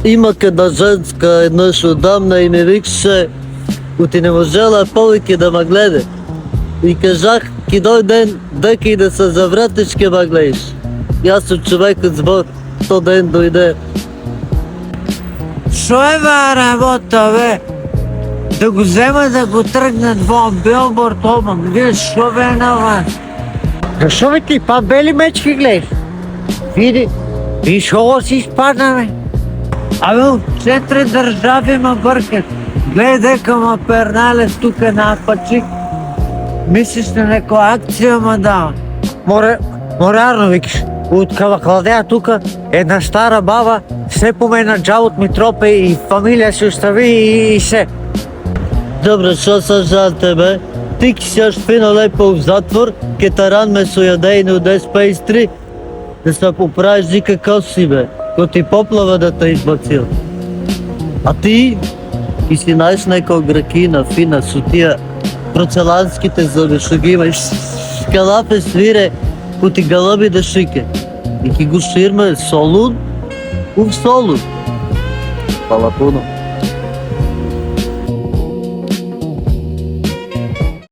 Има една женска еднъж отдамна и ми викаше: «Ти не можела повече да ме гледа». И кажах: «Ки дой ден, дека и да се завратиш, ке ме гледаш». И аз от човекът збор, то ден дойде. Шо е бе работа, бе? Да го взема да го тръгнат вън билборд, ома, виж, шо бе на вас? Защо бе ти, па бели мечки гледаш? Види, и шо си изпадна, бе? Абе, от 4 държави ма бъркат. Гледай дека ма пернале тук на апачик. Мислиш на някоя акция ма дава. Морярно викаш. От Кавакладея тук една стара баба все помена джал от Митропе и фамилия си остави и се. Добре, шо са жал тебе? Ти ки си фино лепо в затвор, ке таран ме сояде и не уде спейс 3. Да се поправиш ди какво си, бе, ко ти поплава да те избацил. А ти си знаеш некоя гракина, фина, с тия процеланските зъби, шо ги имаш, скалапе свире, ко ти гълъби да шике. И ки го ширме солун, солун. Хвала пуно.